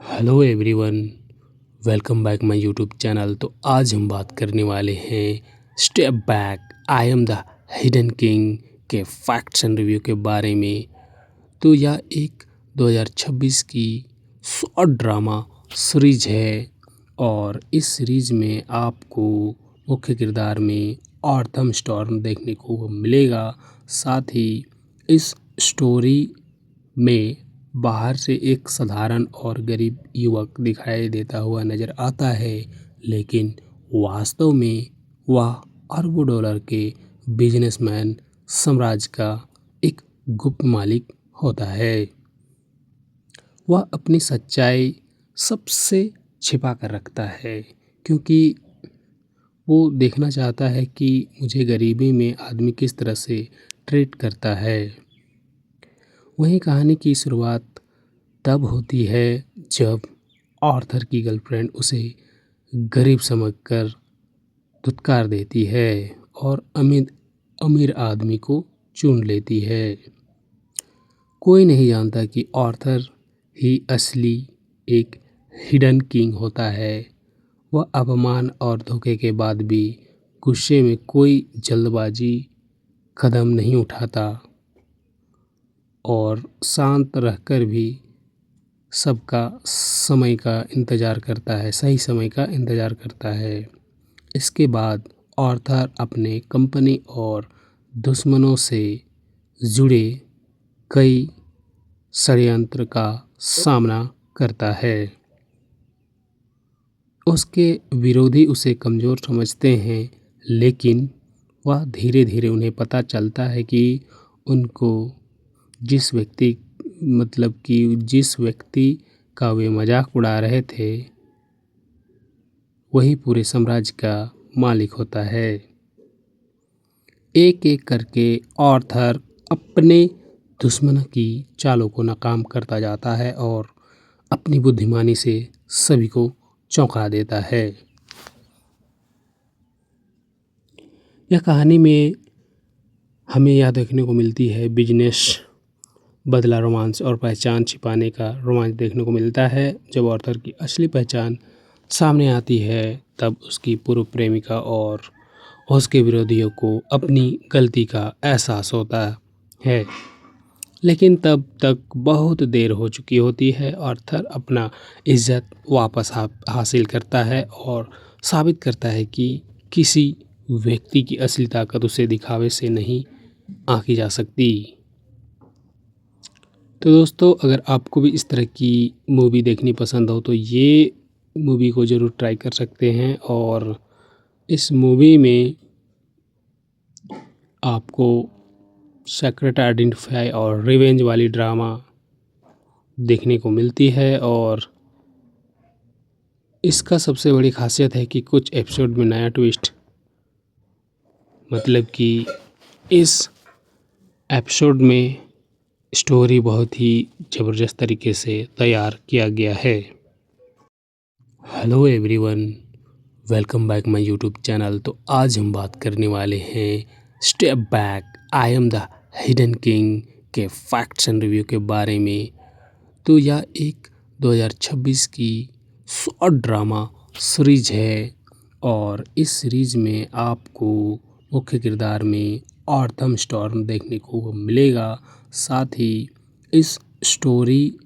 Hello everyone, welcome back my YouTube channel. तो आज हम बात करने वाले हैं step back I am the hidden king के फैक्ट्स एंड रिव्यू के बारे में। तो यह एक 2026 की शॉर्ट ड्रामा सीरीज है और इस सीरीज में आपको मुख्य किरदार में ऑर्थम स्टॉर्म देखने को मिलेगा। साथ ही इस स्टोरी में बाहर से एक साधारण और गरीब युवक दिखाई देता हुआ नजर आता है, लेकिन वास्तव में वह अरबों डॉलर के बिजनेसमैन साम्राज्य का एक गुप्त मालिक होता है। वह अपनी सच्चाई सबसे छिपा कर रखता है, क्योंकि वो देखना चाहता है कि मुझे गरीबी में आदमी किस तरह से ट्रीट करता है। वहीं कहानी की शुरुआत तब होती है जब आर्थर की गर्लफ्रेंड उसे गरीब समझकर धुतकार देती है और अमीर अमीर आदमी को चुन लेती है। कोई नहीं जानता कि आर्थर ही असली एक हिडन किंग होता है। वह अपमान और धोखे के बाद भी गुस्से में कोई जल्दबाजी कदम नहीं उठाता और शांत रहकर भी सबका समय का इंतज़ार करता है, सही समय का इंतज़ार करता है। इसके बाद आर्थर अपने कंपनी और दुश्मनों से जुड़े कई षड्यंत्र का सामना करता है। उसके विरोधी उसे कमज़ोर समझते हैं, लेकिन वह धीरे धीरे उन्हें पता चलता है कि उनको जिस व्यक्ति का वे मजाक उड़ा रहे थे, वही पूरे साम्राज्य का मालिक होता है। एक एक करके आर्थर अपने दुश्मन की चालों को नाकाम करता जाता है और अपनी बुद्धिमानी से सभी को चौंका देता है। यह कहानी में हमें यह देखने को मिलती है बिजनेस बदला रोमांस और पहचान छिपाने का रोमांच देखने को मिलता है। जब आर्थर की असली पहचान सामने आती है, तब उसकी पूर्व प्रेमिका और उसके विरोधियों को अपनी गलती का एहसास होता है, लेकिन तब तक बहुत देर हो चुकी होती है। आर्थर अपना इज्जत वापस हासिल करता है और साबित करता है कि किसी व्यक्ति की असली ताकत उसे दिखावे से नहीं आंकी जा सकती। तो दोस्तों, अगर आपको भी इस तरह की मूवी देखनी पसंद हो तो ये मूवी को ज़रूर ट्राई कर सकते हैं। और इस मूवी में आपको सीक्रेट आइडेंटिफाई और रिवेंज वाली ड्रामा देखने को मिलती है। और इसका सबसे बड़ी खासियत है कि कुछ एपिसोड में नया ट्विस्ट, मतलब कि इस एपिसोड में स्टोरी बहुत ही ज़बरदस्त तरीके से तैयार किया गया है। Hello everyone, welcome back my YouTube channel. तो आज हम बात करने वाले हैं step back I am the hidden king के फैक्ट्स एंड रिव्यू के बारे में। तो यह एक 2026 की शॉर्ट ड्रामा सीरीज है और इस सीरीज में आपको मुख्य किरदार में ऑर्थम स्टॉर्म देखने को मिलेगा। साथ ही इस स्टोरी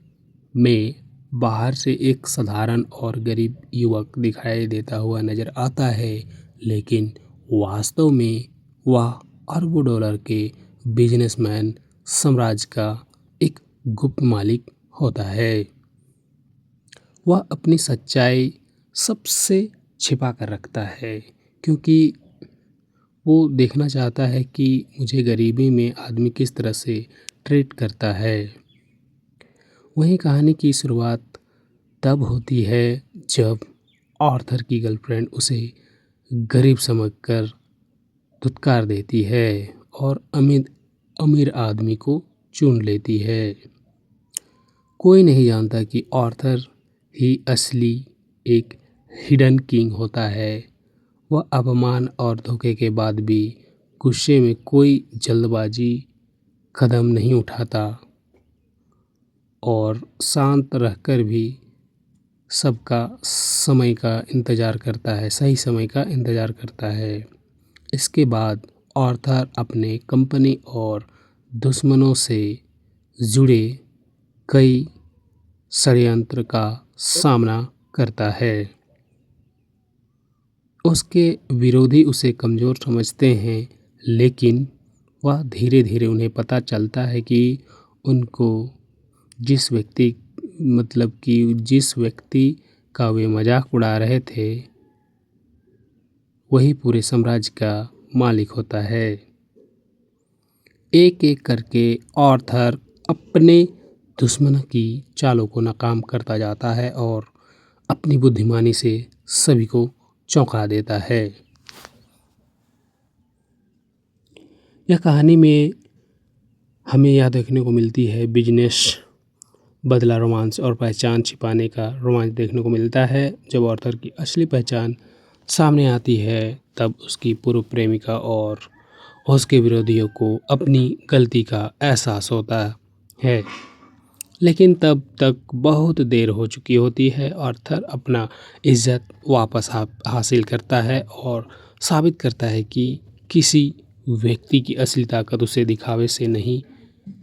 में बाहर से एक साधारण और गरीब युवक दिखाई देता हुआ नजर आता है, लेकिन वास्तव में वह अरबों डॉलर के बिजनेसमैन साम्राज्य का एक गुप्त मालिक होता है। वह अपनी सच्चाई सबसे छिपा कर रखता है, क्योंकि वो देखना चाहता है कि मुझे गरीबी में आदमी किस तरह से ट्रीट करता है। वहीं कहानी की शुरुआत तब होती है जब आर्थर की गर्लफ्रेंड उसे गरीब समझकर धुतकार देती है और अमीर आदमी को चुन लेती है। कोई नहीं जानता कि आर्थर ही असली एक हिडन किंग होता है। वह अपमान और धोखे के बाद भी गुस्से में कोई जल्दबाजी कदम नहीं उठाता और शांत रहकर भी सबका समय का इंतज़ार करता है, सही समय का इंतज़ार करता है। इसके बाद आर्थर अपने कंपनी और दुश्मनों से जुड़े कई षड्यंत्र का सामना करता है। उसके विरोधी उसे कमज़ोर समझते हैं, लेकिन वह धीरे धीरे उन्हें पता चलता है कि उनको जिस व्यक्ति जिस व्यक्ति का वे मजाक उड़ा रहे थे, वही पूरे साम्राज्य का मालिक होता है। एक एक करके आर्थर अपने दुश्मनों की चालों को नाकाम करता जाता है और अपनी बुद्धिमानी से सभी को चौंका देता है। यह कहानी में हमें यह देखने को मिलती है बिजनेस, बदला, रोमांस और पहचान छिपाने का रोमांच देखने को मिलता है। जब आर्थर की असली पहचान सामने आती है, तब उसकी पूर्व प्रेमिका और उसके विरोधियों को अपनी गलती का एहसास होता है। लेकिन तब तक बहुत देर हो चुकी होती है। आर्थर अपना इज्जत वापस हासिल करता है और साबित करता है कि किसी व्यक्ति की असली ताकत उसे दिखावे से नहीं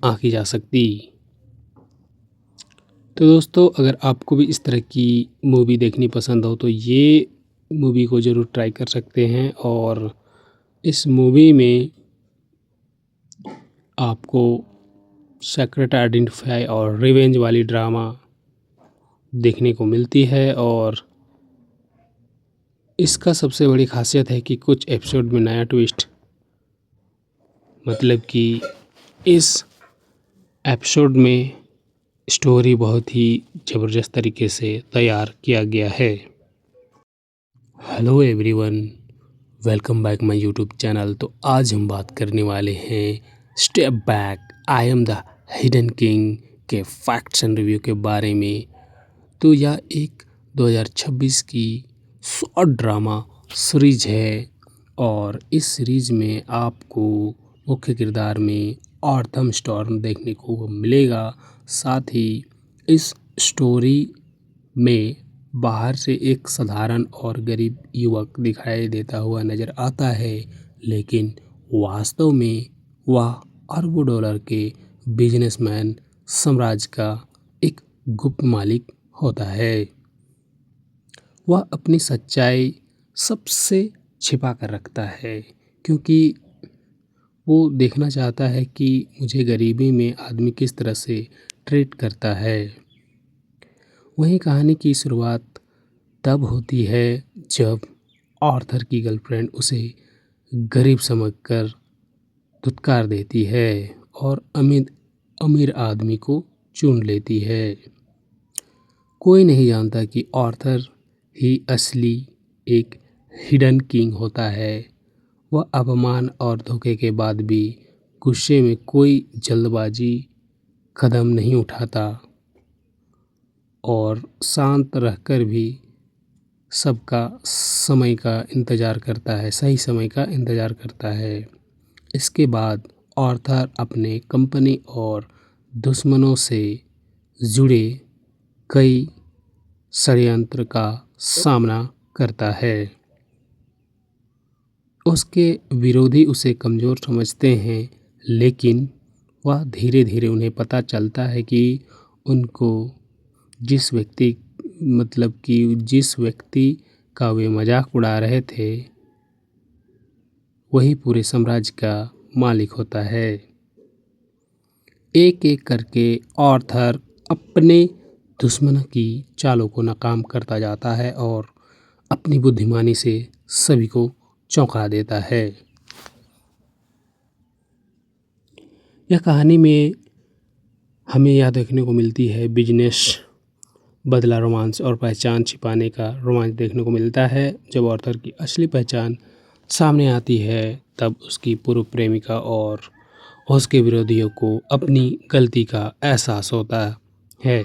आंकी जा सकती। तो दोस्तों, अगर आपको भी इस तरह की मूवी देखनी पसंद हो तो ये मूवी को ज़रूर ट्राई कर सकते हैं। और इस मूवी में आपको सीक्रेट आइडेंटिफाई और रिवेंज वाली ड्रामा देखने को मिलती है। और इसका सबसे बड़ी खासियत है कि कुछ एपिसोड में नया ट्विस्ट, मतलब कि इस एपिसोड में स्टोरी बहुत ही ज़बरदस्त तरीके से तैयार किया गया है। Hello everyone, welcome back my YouTube channel. तो आज हम बात करने वाले हैं step back, I am the hidden king के फैक्ट्स एंड रिव्यू के बारे में। तो यह एक 2026 की शॉर्ट ड्रामा सीरीज है और इस सीरीज में आपको मुख्य किरदार में आर्थर स्टॉर्म देखने को मिलेगा। साथ ही इस स्टोरी में बाहर से एक साधारण और गरीब युवक दिखाई देता हुआ नज़र आता है, लेकिन वास्तव में वह अरबों डॉलर के बिजनेसमैन साम्राज्य का एक गुप्त मालिक होता है। वह अपनी सच्चाई सबसे छिपा कर रखता है, क्योंकि वो देखना चाहता है कि मुझे गरीबी में आदमी किस तरह से ट्रीट करता है। वहीं कहानी की शुरुआत तब होती है जब आर्थर की गर्लफ्रेंड उसे गरीब समझकर धुतकार देती है और अमीर आदमी को चुन लेती है। कोई नहीं जानता कि आर्थर ही असली एक हिडन किंग होता है। वह अपमान और धोखे के बाद भी गुस्से में कोई जल्दबाजी कदम नहीं उठाता और शांत रहकर भी सबका समय का इंतज़ार करता है, सही समय का इंतज़ार करता है। इसके बाद आर्थर अपने कंपनी और दुश्मनों से जुड़े कई षड्यंत्र का सामना करता है। उसके विरोधी उसे कमज़ोर समझते हैं, लेकिन वह धीरे धीरे उन्हें पता चलता है कि उनको जिस व्यक्ति का वे मजाक उड़ा रहे थे, वही पूरे साम्राज्य का मालिक होता है। एक एक करके आर्थर अपने दुश्मनों की चालों को नाकाम करता जाता है और अपनी बुद्धिमानी से सभी को चौंका देता है। यह कहानी में हमें यह देखने को मिलती है बिजनेस, बदला, रोमांस और पहचान छिपाने का रोमांच देखने को मिलता है। जब आर्थर की असली पहचान सामने आती है, तब उसकी पूर्व प्रेमिका और उसके विरोधियों को अपनी गलती का एहसास होता है।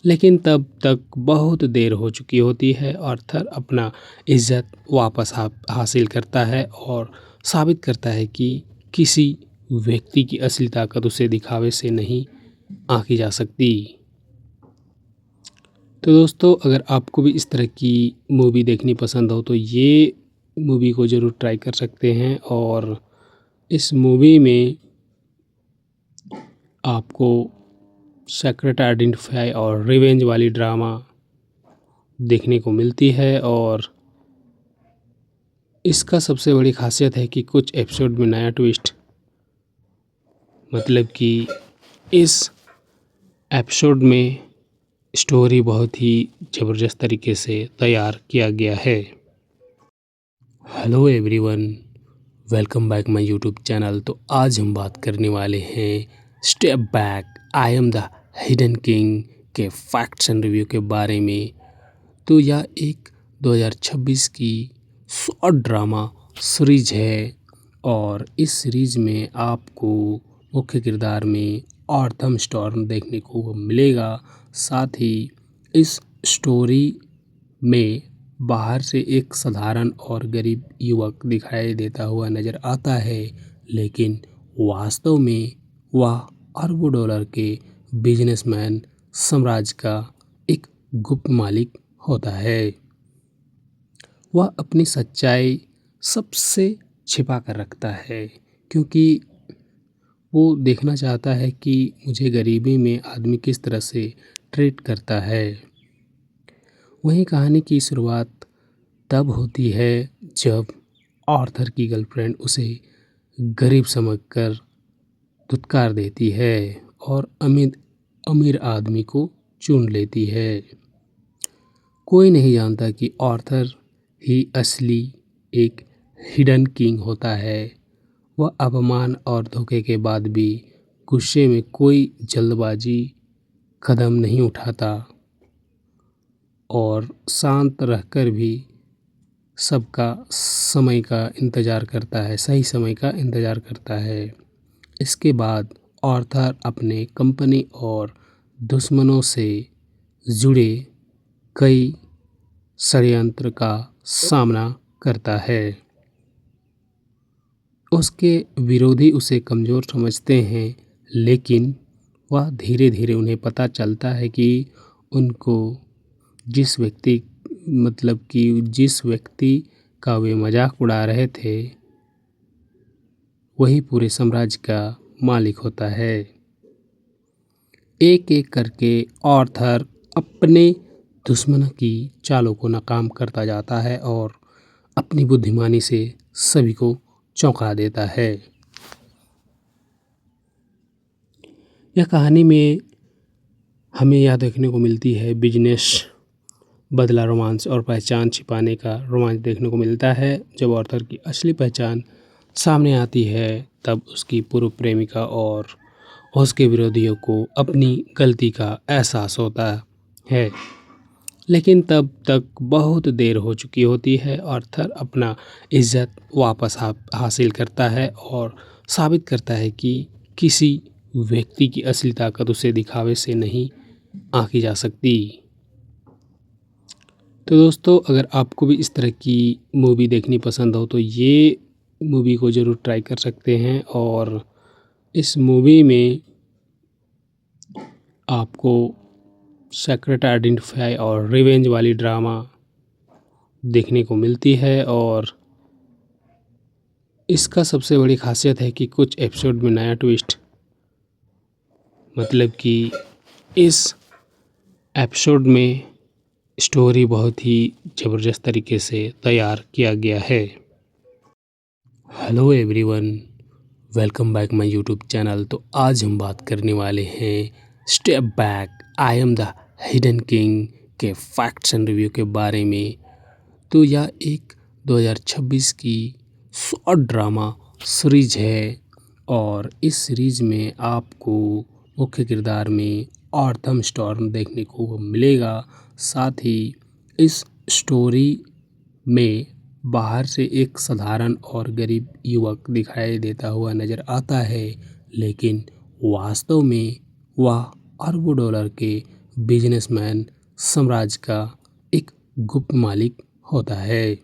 लेकिन तब तक बहुत देर हो चुकी होती है। आर्थर अपना इज्जत वापस हासिल करता है और साबित करता है कि किसी व्यक्ति की असली ताकत उसे दिखावे से नहीं आंकी जा सकती। तो दोस्तों, अगर आपको भी इस तरह की मूवी देखनी पसंद हो तो ये मूवी को ज़रूर ट्राई कर सकते हैं। और इस मूवी में आपको सीक्रेट आइडेंटिफाई और रिवेंज वाली ड्रामा देखने को मिलती है। और इसका सबसे बड़ी खासियत है कि कुछ एपिसोड में नया ट्विस्ट, मतलब कि इस एपिसोड में स्टोरी बहुत ही ज़बरदस्त तरीके से तैयार किया गया है। Hello everyone, welcome back my YouTube channel. तो आज हम बात करने वाले हैं step back I am the hidden king के फैक्ट्स एंड रिव्यू के बारे में। तो यह एक 2026 की शॉर्ट ड्रामा सीरीज है और इस सीरीज में आपको मुख्य किरदार में ऑर्थम स्टॉर्म देखने को मिलेगा। साथ ही इस स्टोरी में बाहर से एक साधारण और गरीब युवक दिखाई देता हुआ नज़र आता है, लेकिन वास्तव में वह अरबों डॉलर के बिजनेसमैन साम्राज्य का एक गुप्त मालिक होता है। वह अपनी सच्चाई सबसे छिपा कर रखता है, क्योंकि वो देखना चाहता है कि मुझे गरीबी में आदमी किस तरह से ट्रीट करता है। वहीं कहानी की शुरुआत तब होती है जब आर्थर की गर्लफ्रेंड उसे गरीब समझकर धुतकार देती है और अमीर आदमी को चुन लेती है। कोई नहीं जानता कि आर्थर ही असली एक हिडन किंग होता है। वह अपमान और धोखे के बाद भी गुस्से में कोई जल्दबाजी कदम नहीं उठाता और शांत रहकर भी सबका समय का इंतज़ार करता है, सही समय का इंतज़ार करता है। इसके बाद आर्थर अपने कंपनी और दुश्मनों से जुड़े कई षड्यंत्र का सामना करता है। उसके विरोधी उसे कमज़ोर समझते हैं, लेकिन वह धीरे धीरे उन्हें पता चलता है कि उनको जिस व्यक्ति का वे मजाक उड़ा रहे थे वही पूरे साम्राज्य का मालिक होता है। एक एक करके आर्थर अपने दुश्मनों की चालों को नाकाम करता जाता है और अपनी बुद्धिमानी से सभी को चौंका देता है। यह कहानी में हमें यह देखने को मिलती है बिजनेस बदला रोमांस और पहचान छिपाने का रोमांच देखने को मिलता है। जब आर्थर की असली पहचान सामने आती है तब उसकी पूर्व प्रेमिका और उसके विरोधियों को अपनी गलती का एहसास होता है, लेकिन तब तक बहुत देर हो चुकी होती है। आर्थर अपना इज्जत वापस हासिल करता है और साबित करता है कि किसी व्यक्ति की असली ताकत उसे दिखावे से नहीं आंकी जा सकती। तो दोस्तों, अगर आपको भी इस तरह की मूवी देखनी पसंद हो तो ये मूवी को ज़रूर ट्राई कर सकते हैं। और इस मूवी में आपको सीक्रेट आइडेंटिफाई और रिवेंज वाली ड्रामा देखने को मिलती है। और इसका सबसे बड़ी खासियत है कि कुछ एपिसोड में नया ट्विस्ट, मतलब कि इस एपिसोड में स्टोरी बहुत ही ज़बरदस्त तरीके से तैयार किया गया है। Hello everyone, welcome back my YouTube channel. तो आज हम बात करने वाले हैं step back I am the hidden king के फैक्ट्स एंड रिव्यू के बारे में। तो यह एक 2026 की शॉर्ट ड्रामा सीरीज है और इस सीरीज में आपको मुख्य किरदार में ऑर्थम स्टॉर्म देखने को मिलेगा। साथ ही इस स्टोरी में बाहर से एक साधारण और गरीब युवक दिखाई देता हुआ नज़र आता है, लेकिन वास्तव में वह अरबों डॉलर के बिजनेसमैन साम्राज्य का एक गुप्त मालिक होता है।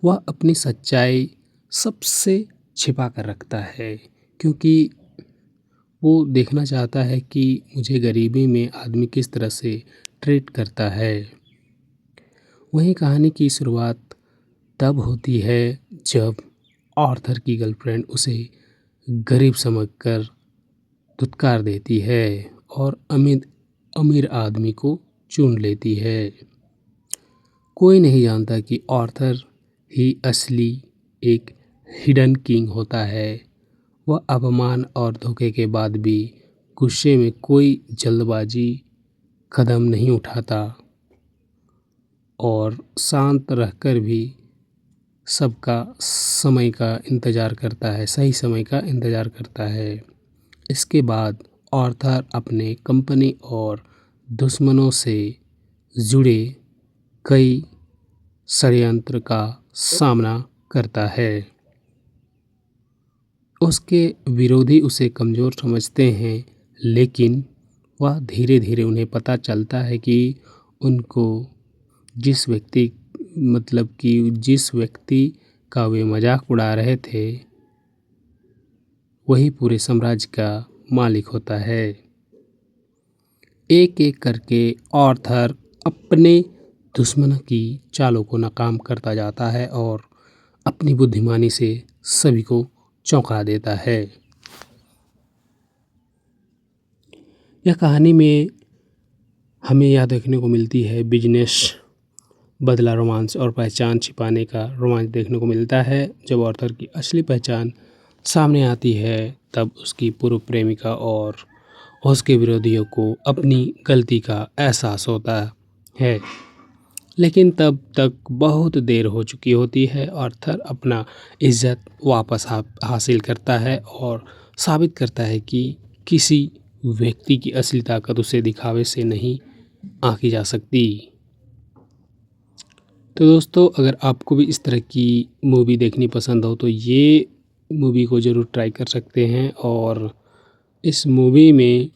वह अपनी सच्चाई सबसे छिपा कर रखता है, क्योंकि वो देखना चाहता है कि मुझे गरीबी में आदमी किस तरह से ट्रीट करता है। वहीं कहानी की शुरुआत तब होती है जब आर्थर की गर्लफ्रेंड उसे गरीब समझकर धुतकार देती है और अमीर आदमी को चुन लेती है। कोई नहीं जानता कि आर्थर ही असली एक हिडन किंग होता है। वह अपमान और धोखे के बाद भी गुस्से में कोई जल्दबाजी कदम नहीं उठाता और शांत रहकर भी सबका समय का इंतज़ार करता है, सही समय का इंतज़ार करता है। इसके बाद आर्थर अपने कंपनी और दुश्मनों से जुड़े कई षड्यंत्र का सामना करता है। उसके विरोधी उसे कमज़ोर समझते हैं, लेकिन वह धीरे धीरे उन्हें पता चलता है कि उनको जिस व्यक्ति का वे मजाक उड़ा रहे थे, वही पूरे साम्राज्य का मालिक होता है। एक एक करके आर्थर अपने दुश्मनों की चालों को नाकाम करता जाता है और अपनी बुद्धिमानी से सभी को चौंका देता है। यह कहानी में हमें यह देखने को मिलती है बिजनेस बदला रोमांस और पहचान छिपाने का रोमांच देखने को मिलता है। जब आर्थर की असली पहचान सामने आती है तब उसकी पूर्व प्रेमिका और उसके विरोधियों को अपनी गलती का एहसास होता है, लेकिन तब तक बहुत देर हो चुकी होती है। आर्थर अपना इज्जत वापस हासिल करता है और साबित करता है कि किसी व्यक्ति की असली ताकत उसे दिखावे से नहीं आंकी जा सकती। तो दोस्तों, अगर आपको भी इस तरह की मूवी देखनी पसंद हो तो ये मूवी को ज़रूर ट्राई कर सकते हैं। और इस मूवी में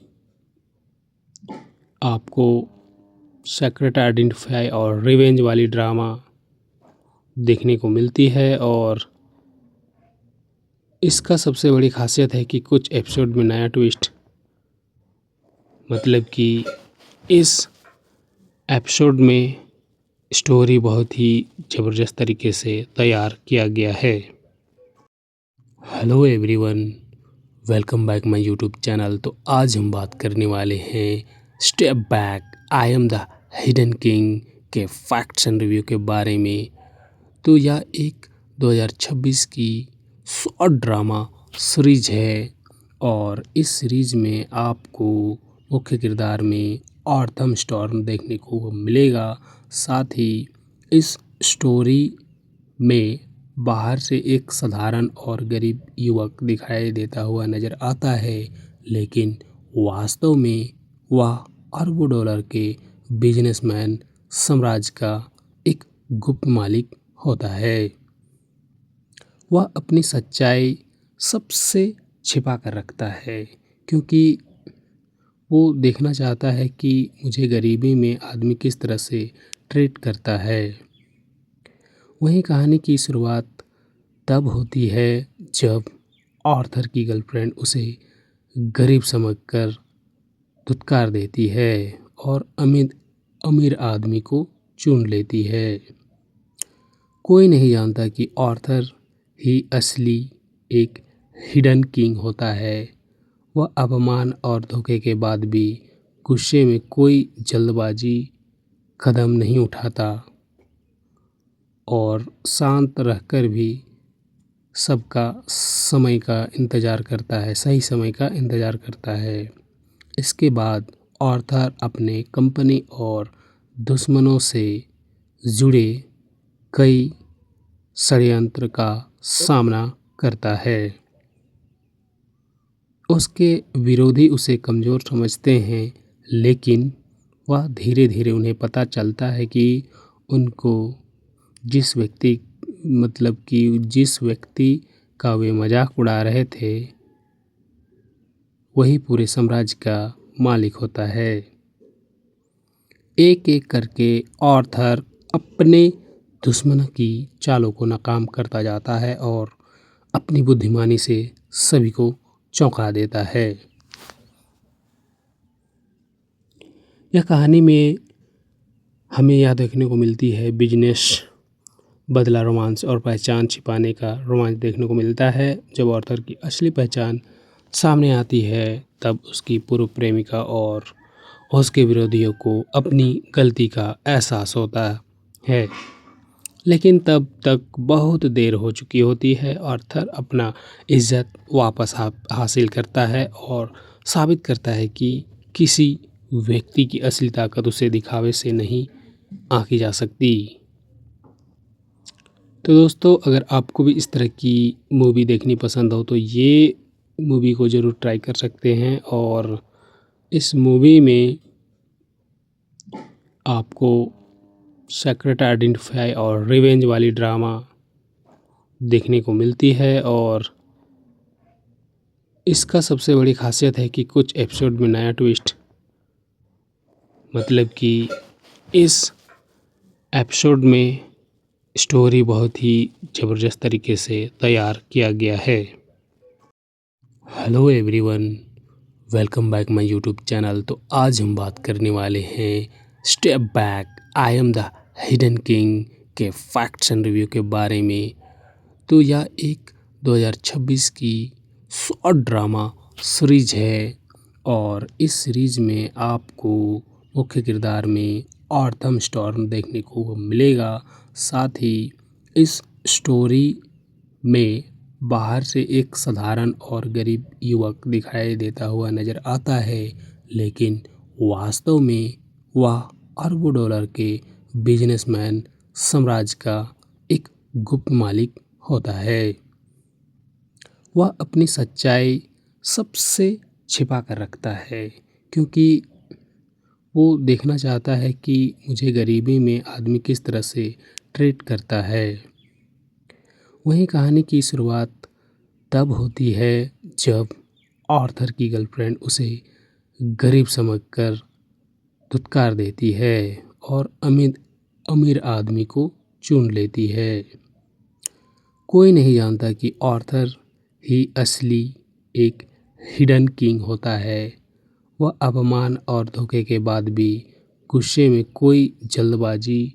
आपको सीक्रेट आइडेंटिफाई और रिवेंज वाली ड्रामा देखने को मिलती है। और इसका सबसे बड़ी खासियत है कि कुछ एपिसोड में नया ट्विस्ट, मतलब कि इस एपिसोड में स्टोरी बहुत ही ज़बरदस्त तरीके से तैयार किया गया है। Hello everyone, welcome back my YouTube channel. तो आज हम बात करने वाले हैं step back I am the hidden king के फैक्ट्स एंड रिव्यू के बारे में। तो यह एक 2026 की शॉर्ट ड्रामा सीरीज है और इस सीरीज में आपको मुख्य किरदार में आर्थर स्टॉर्म देखने को मिलेगा। साथ ही इस स्टोरी में बाहर से एक साधारण और गरीब युवक दिखाई देता हुआ नज़र आता है, लेकिन वास्तव में वह अरबों डॉलर के बिजनेसमैन साम्राज्य का एक गुप्त मालिक होता है। वह अपनी सच्चाई सबसे छिपा कर रखता है, क्योंकि वो देखना चाहता है कि मुझे गरीबी में आदमी किस तरह से ट्रीट करता है। वहीं कहानी की शुरुआत तब होती है जब आर्थर की गर्लफ्रेंड उसे गरीब समझकर धुतकार देती है और अमीर आदमी को चुन लेती है। कोई नहीं जानता कि आर्थर ही असली एक हिडन किंग होता है। वह अपमान और धोखे के बाद भी गुस्से में कोई जल्दबाजी कदम नहीं उठाता और शांत रहकर भी सबका समय का इंतज़ार करता है, सही समय का इंतज़ार करता है। इसके बाद आर्थर अपने कंपनी और दुश्मनों से जुड़े कई षड्यंत्र का सामना करता है। उसके विरोधी उसे कमज़ोर समझते हैं, लेकिन वह धीरे धीरे उन्हें पता चलता है कि उनको जिस व्यक्ति का वे मजाक उड़ा रहे थे, वही पूरे साम्राज्य का मालिक होता है। एक एक करके आर्थर अपने दुश्मनों की चालों को नाकाम करता जाता है और अपनी बुद्धिमानी से सभी को चौंका देता है। यह कहानी में हमें यहाँ देखने को मिलती है बिजनेस बदला रोमांस और पहचान छिपाने का रोमांच देखने को मिलता है। जब आर्थर की असली पहचान सामने आती है तब उसकी पूर्व प्रेमिका और उसके विरोधियों को अपनी गलती का एहसास होता है, लेकिन तब तक बहुत देर हो चुकी होती है। आर्थर अपना इज्जत वापस हासिल करता है और साबित करता है कि किसी व्यक्ति की असली ताकत उसे दिखावे से नहीं आंकी जा सकती। तो दोस्तों, अगर आपको भी इस तरह की मूवी देखनी पसंद हो तो ये मूवी को ज़रूर ट्राई कर सकते हैं। और इस मूवी में आपको सीक्रेट आइडेंटिफाई और रिवेंज वाली ड्रामा देखने को मिलती है। और इसका सबसे बड़ी खासियत है कि कुछ एपिसोड में नया ट्विस्ट, मतलब कि इस एपिसोड में स्टोरी बहुत ही ज़बरदस्त तरीके से तैयार किया गया है। Hello everyone, welcome back my YouTube channel. तो आज हम बात करने वाले हैं step back I am the hidden king के फैक्ट्स एंड रिव्यू के बारे में। तो यह एक 2026 की शॉर्ट ड्रामा सीरीज है और इस सीरीज में आपको मुख्य किरदार में ऑर्थम स्टॉर्म देखने को मिलेगा। साथ ही इस स्टोरी में बाहर से एक साधारण और गरीब युवक दिखाई देता हुआ नज़र आता है, लेकिन वास्तव में वह अरबों डॉलर के बिजनेसमैन साम्राज्य का एक गुप्त मालिक होता है। वह अपनी सच्चाई सबसे छिपा कर रखता है, क्योंकि वो देखना चाहता है कि मुझे गरीबी में आदमी किस तरह से ट्रीट करता है। वहीं कहानी की शुरुआत तब होती है जब आर्थर की गर्लफ्रेंड उसे गरीब समझकर धुतकार देती है और अमीर आदमी को चुन लेती है। कोई नहीं जानता कि आर्थर ही असली एक हिडन किंग होता है। वह अपमान और धोखे के बाद भी गुस्से में कोई जल्दबाजी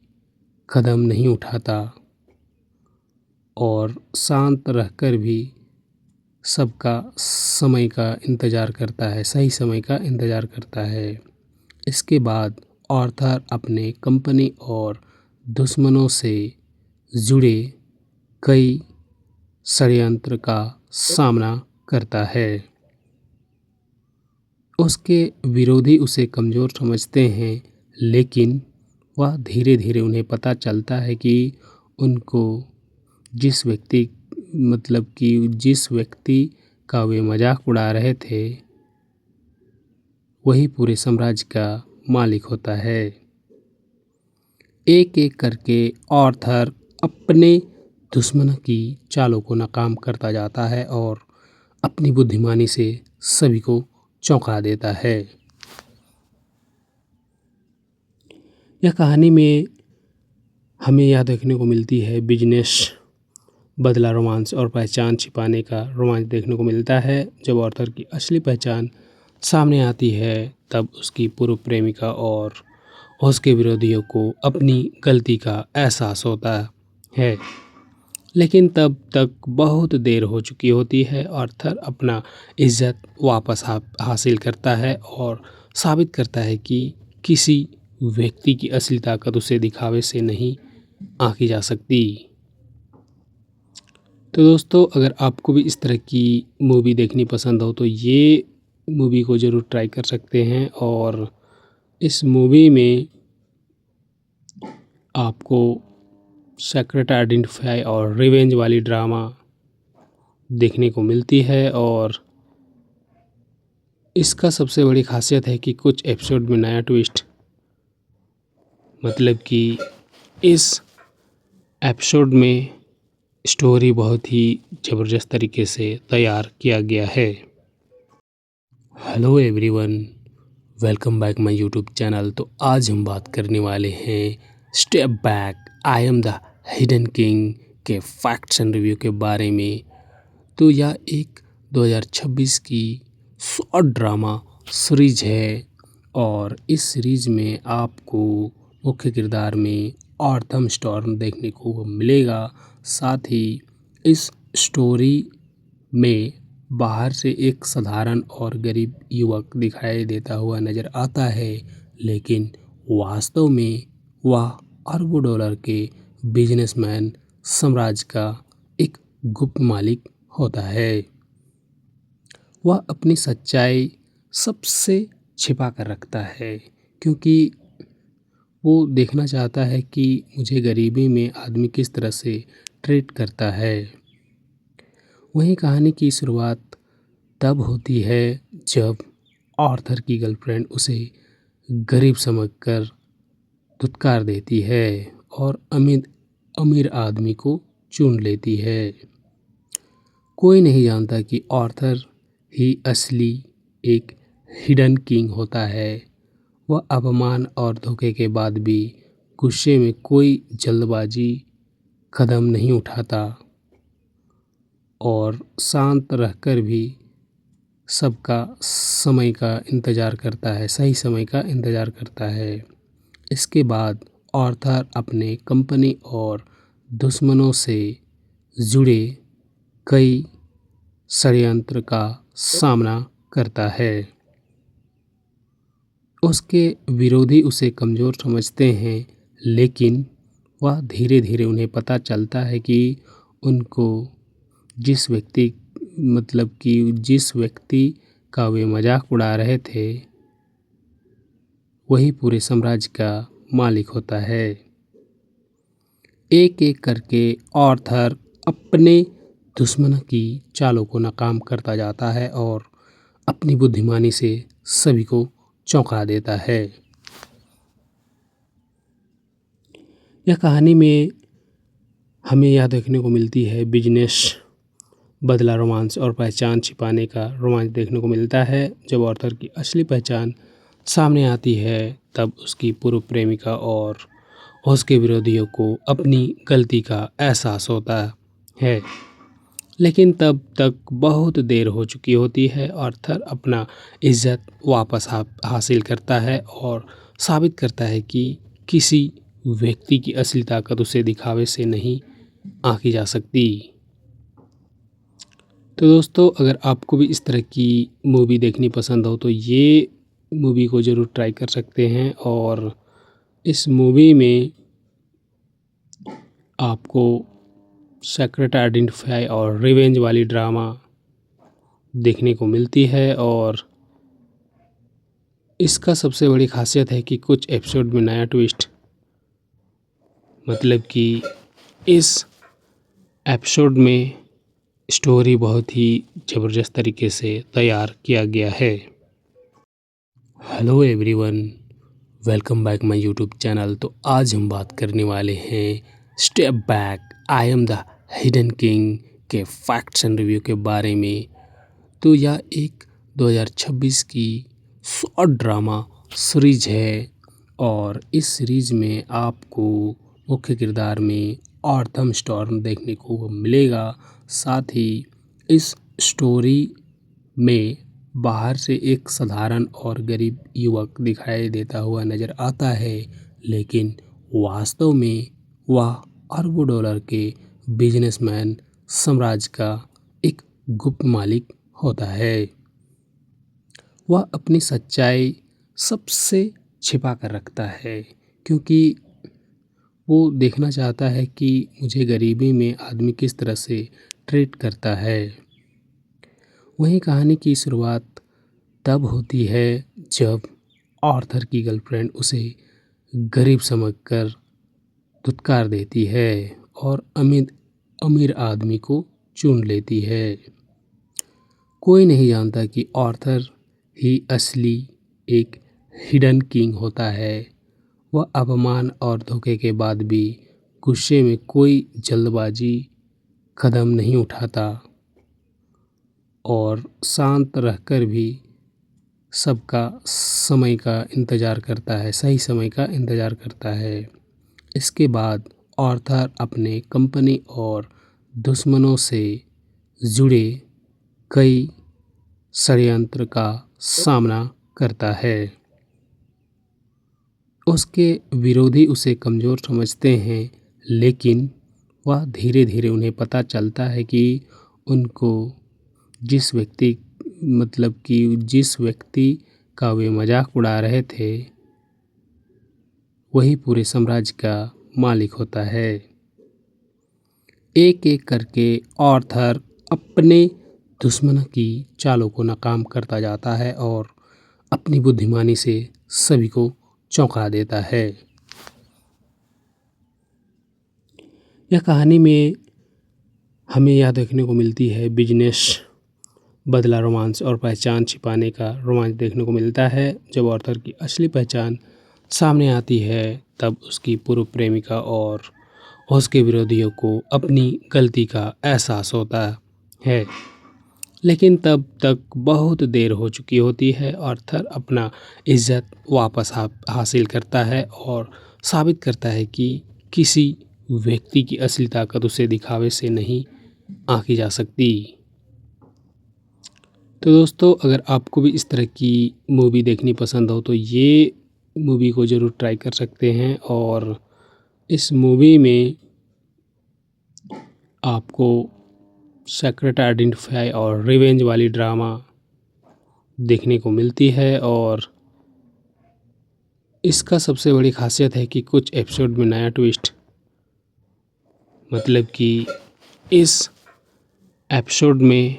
कदम नहीं उठाता और शांत रहकर भी सबका समय का इंतज़ार करता है, सही समय का इंतज़ार करता है। इसके बाद आर्थर अपने कंपनी और दुश्मनों से जुड़े कई षड्यंत्र का सामना करता है। उसके विरोधी उसे कमज़ोर समझते हैं, लेकिन वह धीरे धीरे उन्हें पता चलता है कि उनको जिस व्यक्ति का वे मजाक उड़ा रहे थे वही पूरे साम्राज्य का मालिक होता है। एक एक करके आर्थर अपने दुश्मनों की चालों को नाकाम करता जाता है और अपनी बुद्धिमानी से सभी को चौंका देता है। यह कहानी में हमें यह देखने को मिलती है बिजनेस बदला रोमांस और पहचान छिपाने का रोमांच देखने को मिलता है। जब आर्थर की असली पहचान सामने आती है तब उसकी पूर्व प्रेमिका और उसके विरोधियों को अपनी गलती का एहसास होता है, लेकिन तब तक बहुत देर हो चुकी होती है। आर्थर अपना इज्जत वापस हासिल करता है और साबित करता है कि किसी व्यक्ति की असली ताकत उसे दिखावे से नहीं आंकी जा सकती। तो दोस्तों, अगर आपको भी इस तरह की मूवी देखनी पसंद हो तो ये मूवी को ज़रूर ट्राई कर सकते हैं। और इस मूवी में आपको सीक्रेट आइडेंटिफाई और रिवेंज वाली ड्रामा देखने को मिलती है। और इसका सबसे बड़ी खासियत है कि कुछ एपिसोड में नया ट्विस्ट, मतलब कि इस एपिसोड में स्टोरी बहुत ही ज़बरदस्त तरीके से तैयार किया गया है। Hello everyone, welcome back my YouTube channel. तो आज हम बात करने वाले हैं step back I am the hidden king के फैक्ट्स एंड रिव्यू के बारे में। तो यह एक 2026 की शॉर्ट ड्रामा सीरीज है और इस सीरीज में आपको मुख्य किरदार में ऑर्थम स्टॉर्म देखने को मिलेगा। साथ ही इस स्टोरी में बाहर से एक साधारण और गरीब युवक दिखाई देता हुआ नज़र आता है, लेकिन वास्तव में वह अरबों डॉलर के बिजनेसमैन साम्राज्य का एक गुप्त मालिक होता है। वह अपनी सच्चाई सबसे छिपा कर रखता है, क्योंकि वो देखना चाहता है कि मुझे गरीबी में आदमी किस तरह से ट्रीट करता है। वहीं कहानी की शुरुआत तब होती है जब आर्थर की गर्लफ्रेंड उसे गरीब समझकर धुतकार देती है और अमीर अमीर आदमी को चुन लेती है। कोई नहीं जानता कि आर्थर ही असली एक हिडन किंग होता है। वह अपमान और धोखे के बाद भी गुस्से में कोई जल्दबाजी कदम नहीं उठाता और शांत रहकर भी सबका समय का इंतज़ार करता है, सही समय का इंतज़ार करता है। इसके बाद आर्थर अपने कंपनी और दुश्मनों से जुड़े कई षड्यंत्र का सामना करता है। उसके विरोधी उसे कमज़ोर समझते हैं, लेकिन वह धीरे धीरे उन्हें पता चलता है कि उनको जिस व्यक्ति का वे मजाक उड़ा रहे थे, वही पूरे साम्राज्य का मालिक होता है। एक एक करके आर्थर अपने दुश्मनों की चालों को नाकाम करता जाता है और अपनी बुद्धिमानी से सभी को चौंका देता है। यह कहानी में हमें यह देखने को मिलती है बिजनेस बदला रोमांस और पहचान छिपाने का रोमांच देखने को मिलता है। जब आर्थर की असली पहचान सामने आती है, तब उसकी पूर्व प्रेमिका और उसके विरोधियों को अपनी गलती का एहसास होता है, लेकिन तब तक बहुत देर हो चुकी होती है। आर्थर अपना इज्जत वापस हासिल करता है और साबित करता है कि किसी व्यक्ति की असली ताकत उसे दिखावे से नहीं आंकी जा सकती। तो दोस्तों, अगर आपको भी इस तरह की मूवी देखनी पसंद हो तो ये मूवी को ज़रूर ट्राई कर सकते हैं। और इस मूवी में आपको सीक्रेट आइडेंटिफाई और रिवेंज वाली ड्रामा देखने को मिलती है। और इसका सबसे बड़ी खासियत है कि कुछ एपिसोड में नया ट्विस्ट, मतलब कि इस एपिसोड में स्टोरी बहुत ही ज़बरदस्त तरीके से तैयार किया गया है। Hello everyone, welcome back my YouTube channel. तो आज हम बात करने वाले हैं step back I am the hidden king के फैक्ट्स एंड रिव्यू के बारे में। तो यह एक 2026 की शॉर्ट ड्रामा सीरीज है और इस सीरीज में आपको मुख्य किरदार में ऑर्थम स्टॉर्म देखने को मिलेगा। साथ ही इस स्टोरी में बाहर से एक साधारण और गरीब युवक दिखाई देता हुआ नज़र आता है, लेकिन वास्तव में वह अरबों डॉलर के बिजनेसमैन साम्राज्य का एक गुप्त मालिक होता है। वह अपनी सच्चाई सबसे छिपा कर रखता है, क्योंकि वो देखना चाहता है कि मुझे गरीबी में आदमी किस तरह से ट्रीट करता है। वहीं कहानी की शुरुआत तब होती है जब आर्थर की गर्लफ्रेंड उसे गरीब समझकर धुतकार देती है और अमीर आदमी को चुन लेती है। कोई नहीं जानता कि आर्थर ही असली एक हिडन किंग होता है। वह अपमान और धोखे के बाद भी गुस्से में कोई जल्दबाजी कदम नहीं उठाता और शांत रहकर भी सबका समय का इंतज़ार करता है, सही समय का इंतज़ार करता है। इसके बाद आर्थर अपने कंपनी और दुश्मनों से जुड़े कई षड्यंत्र का सामना करता है। उसके विरोधी उसे कमज़ोर समझते हैं, लेकिन वह धीरे धीरे उन्हें पता चलता है कि उनको जिस व्यक्ति जिस व्यक्ति का वे मजाक उड़ा रहे थे, वही पूरे साम्राज्य का मालिक होता है। एक एक करके आर्थर अपने दुश्मनों की चालों को नाकाम करता जाता है और अपनी बुद्धिमानी से सभी को चौंका देता है। यह कहानी में हमें यह देखने को मिलती है बिजनेस, बदला, रोमांस और पहचान छिपाने का रोमांच देखने को मिलता है। जब आर्थर की असली पहचान सामने आती है, तब उसकी पूर्व प्रेमिका और उसके विरोधियों को अपनी गलती का एहसास होता है। लेकिन तब तक बहुत देर हो चुकी होती है। आर्थर अपना इज्जत वापस हासिल करता है और साबित करता है कि किसी व्यक्ति की असली ताकत उसे दिखावे से नहीं आंकी जा सकती। तो दोस्तों, अगर आपको भी इस तरह की मूवी देखनी पसंद हो तो ये मूवी को ज़रूर ट्राई कर सकते हैं। और इस मूवी में आपको सीक्रेट आइडेंटिफाई और रिवेंज वाली ड्रामा देखने को मिलती है। और इसका सबसे बड़ी खासियत है कि कुछ एपिसोड में नया ट्विस्ट, मतलब कि इस एपिसोड में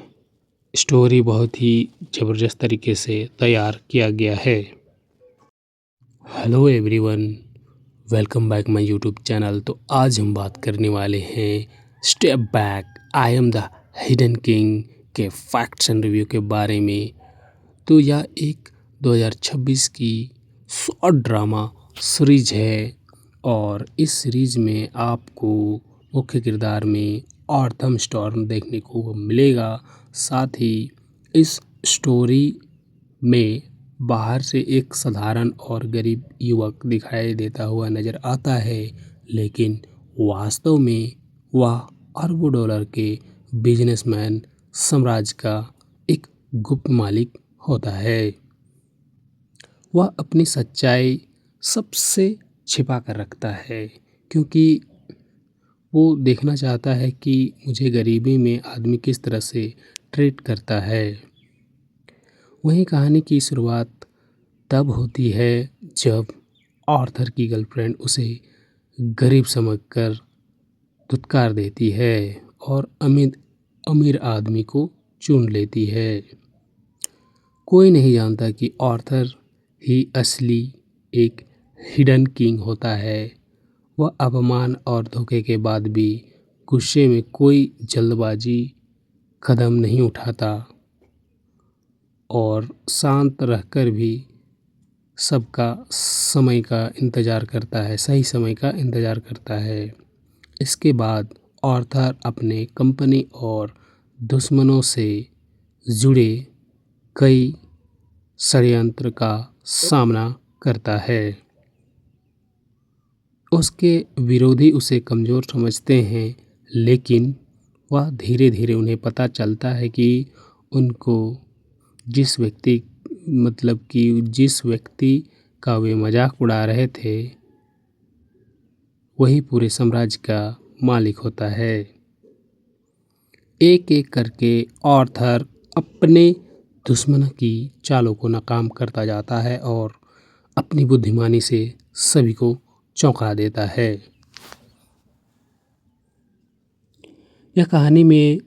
स्टोरी बहुत ही ज़बरदस्त तरीके से तैयार किया गया है। Hello everyone, welcome back my YouTube channel. तो आज हम बात करने वाले हैं step back, I am the hidden king के फैक्ट्स एंड रिव्यू के बारे में। तो यह एक 2026 की शॉर्ट ड्रामा सीरीज है और इस सीरीज में आपको मुख्य किरदार में ऑर्थम स्टॉर्म देखने को मिलेगा। साथ ही इस स्टोरी में बाहर से एक साधारण और गरीब युवक दिखाई देता हुआ नज़र आता है, लेकिन वास्तव में वह अरबों डॉलर के बिजनेसमैन साम्राज्य का एक गुप्त मालिक होता है। वह अपनी सच्चाई सबसे छिपा कर रखता है, क्योंकि वो देखना चाहता है कि मुझे गरीबी में आदमी किस तरह से ट्रीट करता है। वहीं कहानी की शुरुआत तब होती है जब आर्थर की गर्लफ्रेंड उसे गरीब समझकर धुतकार देती है और अमीर आदमी को चुन लेती है। कोई नहीं जानता कि आर्थर ही असली एक हिडन किंग होता है। वह अपमान और धोखे के बाद भी गुस्से में कोई जल्दबाजी कदम नहीं उठाता और शांत रहकर भी सबका समय का इंतज़ार करता है, सही समय का इंतज़ार करता है। इसके बाद आर्थर अपने कंपनी और दुश्मनों से जुड़े कई षड्यंत्र का सामना करता है। उसके विरोधी उसे कमज़ोर समझते हैं, लेकिन वह धीरे धीरे उन्हें पता चलता है कि उनको जिस व्यक्ति का वे मजाक उड़ा रहे थे, वही पूरे साम्राज्य का मालिक होता है। एक एक करके आर्थर अपने दुश्मनों की चालों को नाकाम करता जाता है और अपनी बुद्धिमानी से सभी को चौंका देता है। यह कहानी में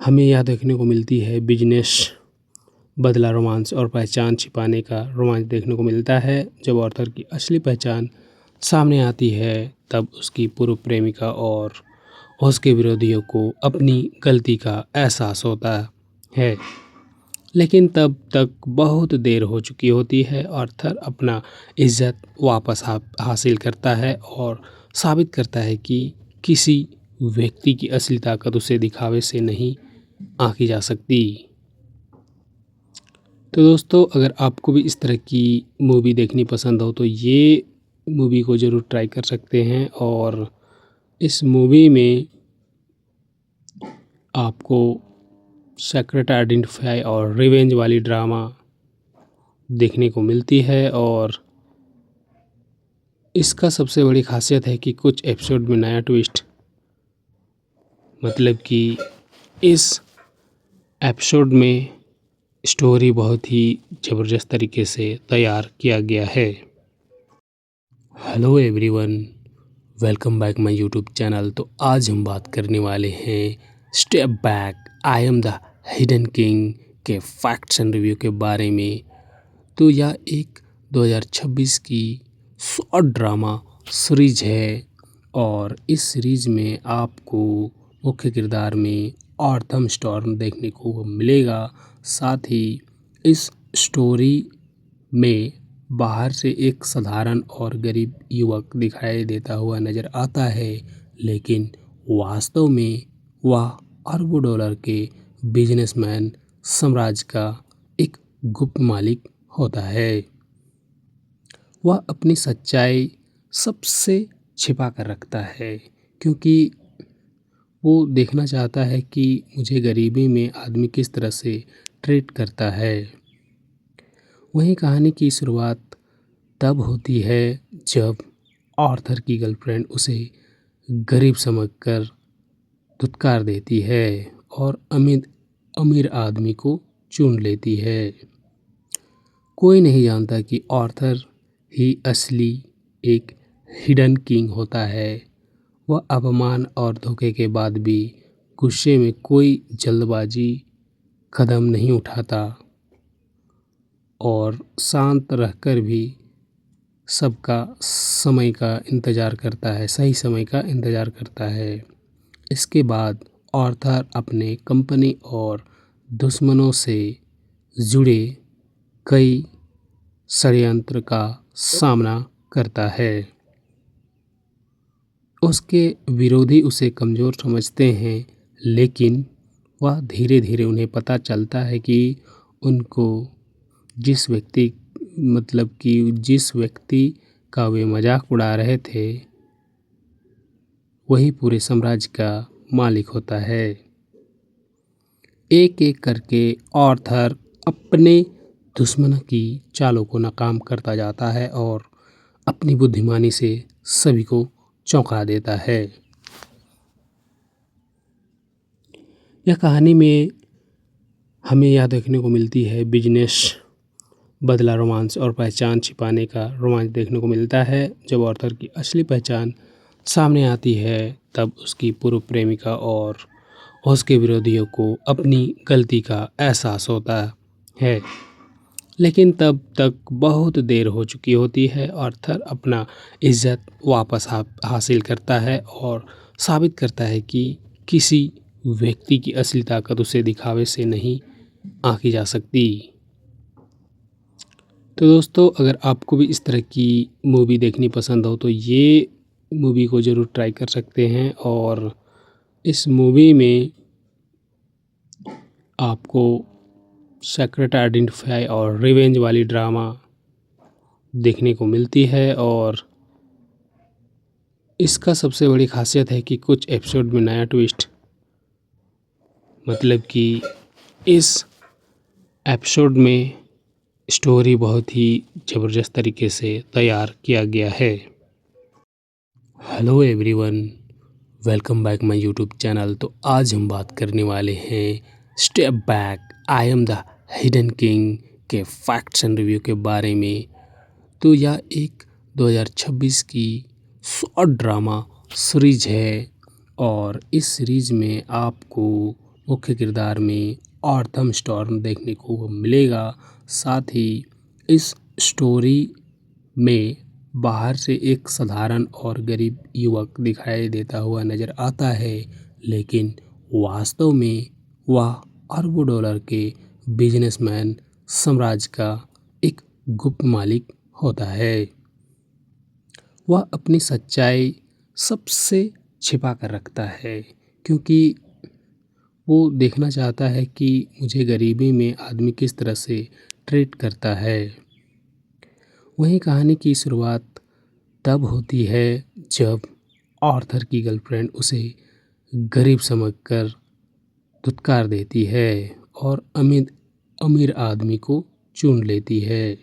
हमें यह देखने को मिलती है बिजनेस, बदला, रोमांस और पहचान छिपाने का रोमांच देखने को मिलता है। जब आर्थर की असली पहचान सामने आती है, तब उसकी पूर्व प्रेमिका और उसके विरोधियों को अपनी गलती का एहसास होता है। लेकिन तब तक बहुत देर हो चुकी होती है। आर्थर अपना इज्जत वापस हासिल करता है और साबित करता है कि किसी व्यक्ति की असली ताकत उसे दिखावे से नहीं आंकी जा सकती। तो दोस्तों, अगर आपको भी इस तरह की मूवी देखनी पसंद हो तो ये मूवी को ज़रूर ट्राई कर सकते हैं। और इस मूवी में आपको सीक्रेट आइडेंटिफाई और रिवेंज वाली ड्रामा देखने को मिलती है। और इसका सबसे बड़ी ख़ासियत है कि कुछ एपिसोड में नया ट्विस्ट, मतलब कि इस एपिसोड में स्टोरी बहुत ही ज़बरदस्त तरीके से तैयार किया गया है। Hello everyone, welcome back my YouTube channel. तो आज हम बात करने वाले हैं step back I am the hidden king के फैक्ट्स एंड रिव्यू के बारे में। तो यह एक 2026 की शॉर्ट ड्रामा सीरीज है और इस सीरीज में आपको मुख्य किरदार में ऑर्थम स्टॉर्म देखने को मिलेगा। साथ ही इस स्टोरी में बाहर से एक साधारण और गरीब युवक दिखाई देता हुआ नज़र आता है, लेकिन वास्तव में वह अरबों डॉलर के बिजनेसमैन साम्राज्य का एक गुप्त मालिक होता है। वह अपनी सच्चाई सबसे छिपा कर रखता है, क्योंकि वो देखना चाहता है कि मुझे गरीबी में आदमी किस तरह से ट्रीट करता है। वहीं कहानी की शुरुआत तब होती है जब आर्थर की गर्लफ्रेंड उसे गरीब समझकर धुतकार देती है और अमीर आदमी को चुन लेती है। कोई नहीं जानता कि आर्थर ही असली एक हिडन किंग होता है। वह अपमान और धोखे के बाद भी गुस्से में कोई जल्दबाजी कदम नहीं उठाता और शांत रहकर भी सबका समय का इंतज़ार करता है, सही समय का इंतज़ार करता है। इसके बाद आर्थर अपने कंपनी और दुश्मनों से जुड़े कई षड्यंत्र का सामना करता है। उसके विरोधी उसे कमज़ोर समझते हैं, लेकिन वह धीरे धीरे उन्हें पता चलता है कि उनको जिस व्यक्ति का वे मजाक उड़ा रहे थे, वही पूरे साम्राज्य का मालिक होता है। एक एक करके आर्थर अपने दुश्मनों की चालों को नाकाम करता जाता है और अपनी बुद्धिमानी से सभी को चौंका देता है। यह कहानी में हमें यह देखने को मिलती है बिजनेस बदला रोमांस और पहचान छिपाने का रोमांच देखने को मिलता है। जब आर्थर की असली पहचान सामने आती है, तब उसकी पूर्व प्रेमिका और उसके विरोधियों को अपनी गलती का एहसास होता है, लेकिन तब तक बहुत देर हो चुकी होती है। आर्थर अपना इज्जत वापस हासिल करता है और साबित करता है कि किसी व्यक्ति की असली ताकत उसे दिखावे से नहीं आंकी जा सकती। तो दोस्तों, अगर आपको भी इस तरह की मूवी देखनी पसंद हो तो ये मूवी को ज़रूर ट्राई कर सकते हैं। और इस मूवी में आपको सीक्रेट आइडेंटिफाई और रिवेंज वाली ड्रामा देखने को मिलती है और इसका सबसे बड़ी खासियत है कि कुछ एपिसोड में नया ट्विस्ट, मतलब कि इस एपिसोड में स्टोरी बहुत ही ज़बरदस्त तरीके से तैयार किया गया है। Hello everyone, welcome back my YouTube channel. तो आज हम बात करने वाले हैं step back I am the hidden king के फैक्ट्स एंड रिव्यू के बारे में। तो यह एक 2026 की शॉर्ट ड्रामा सीरीज है और इस सीरीज में आपको मुख्य किरदार में ऑर्थम स्टॉर्म देखने को मिलेगा। साथ ही इस स्टोरी में बाहर से एक साधारण और गरीब युवक दिखाई देता हुआ नज़र आता है, लेकिन वास्तव में वह अरबों डॉलर के बिजनेसमैन साम्राज्य का एक गुप्त मालिक होता है। वह अपनी सच्चाई सबसे छिपा कर रखता है, क्योंकि वो देखना चाहता है कि मुझे गरीबी में आदमी किस तरह से ट्रीट करता है। वहीं कहानी की शुरुआत तब होती है जब आर्थर की गर्लफ्रेंड उसे गरीब समझकर धुतकार देती है और अमीर आदमी को चुन लेती है।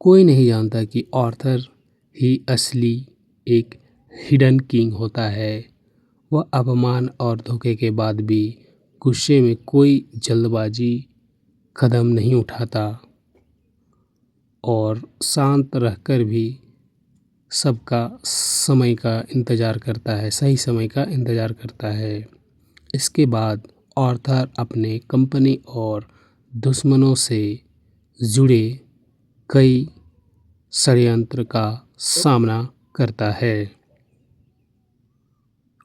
कोई नहीं जानता कि आर्थर ही असली एक हिडन किंग होता है। वह अपमान और धोखे के बाद भी गुस्से में कोई जल्दबाजी कदम नहीं उठाता और शांत रहकर भी सबका समय का इंतज़ार करता है, सही समय का इंतज़ार करता है। इसके बाद आर्थर अपने कंपनी और दुश्मनों से जुड़े कई षड्यंत्र का सामना करता है।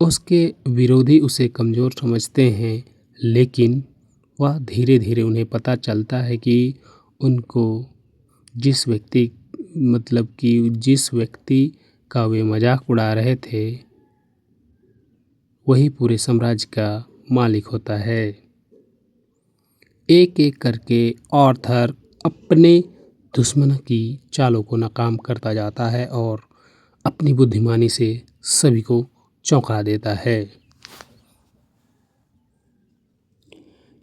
उसके विरोधी उसे कमज़ोर समझते हैं, लेकिन वह धीरे धीरे उन्हें पता चलता है कि उनको जिस व्यक्ति का वे मजाक उड़ा रहे थे, वही पूरे साम्राज्य का मालिक होता है। एक एक करके आर्थर अपने दुश्मनों की चालों को नाकाम करता जाता है और अपनी बुद्धिमानी से सभी को चौंका देता है।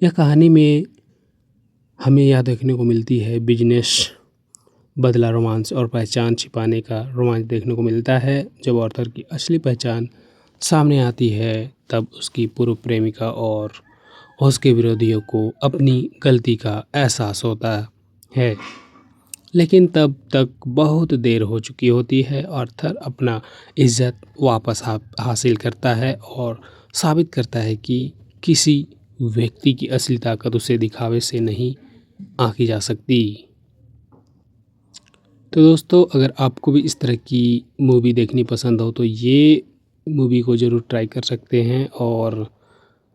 यह कहानी में हमें यह देखने को मिलती है बिजनेस, बदला, रोमांस और पहचान छिपाने का रोमांच देखने को मिलता है। जब आर्थर की असली पहचान सामने आती है, तब उसकी पूर्व प्रेमिका और उसके विरोधियों को अपनी गलती का एहसास होता है, लेकिन तब तक बहुत देर हो चुकी होती है। आर्थर अपना इज्जत वापस हासिल करता है और साबित करता है कि किसी व्यक्ति की असली ताकत उसे दिखावे से नहीं आंकी जा सकती। तो दोस्तों, अगर आपको भी इस तरह की मूवी देखनी पसंद हो तो ये मूवी को ज़रूर ट्राई कर सकते हैं। और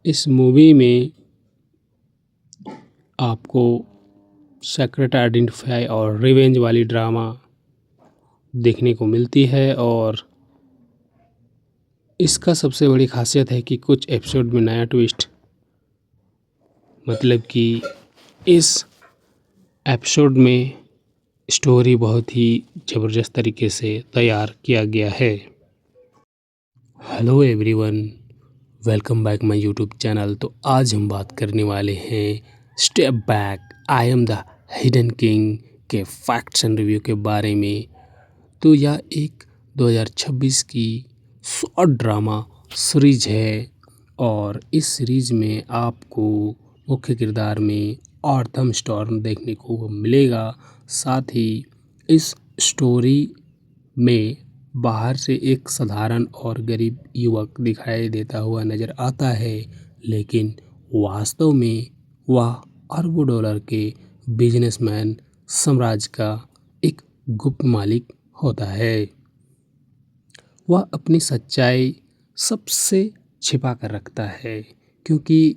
इस मूवी में आपको सीक्रेट आइडेंटिफाई और रिवेंज वाली ड्रामा देखने को मिलती है। और इसका सबसे बड़ी खासियत है कि कुछ एपिसोड में नया ट्विस्ट, मतलब कि इस एपिसोड में स्टोरी बहुत ही ज़बरदस्त तरीके से तैयार किया गया है। Hello everyone, welcome back my YouTube channel. तो आज हम बात करने वाले हैं step back I am the hidden king के फैक्ट्स एंड रिव्यू के बारे में। तो यह एक 2026 की शॉर्ट ड्रामा सीरीज है और इस सीरीज में आपको मुख्य किरदार में आर्थर स्टॉर्म देखने को मिलेगा। साथ ही इस स्टोरी में बाहर से एक साधारण और गरीब युवक दिखाई देता हुआ नज़र आता है, लेकिन वास्तव में वह अरबों डॉलर के बिजनेसमैन साम्राज्य का एक गुप्त मालिक होता है। वह अपनी सच्चाई सबसे छिपा कर रखता है, क्योंकि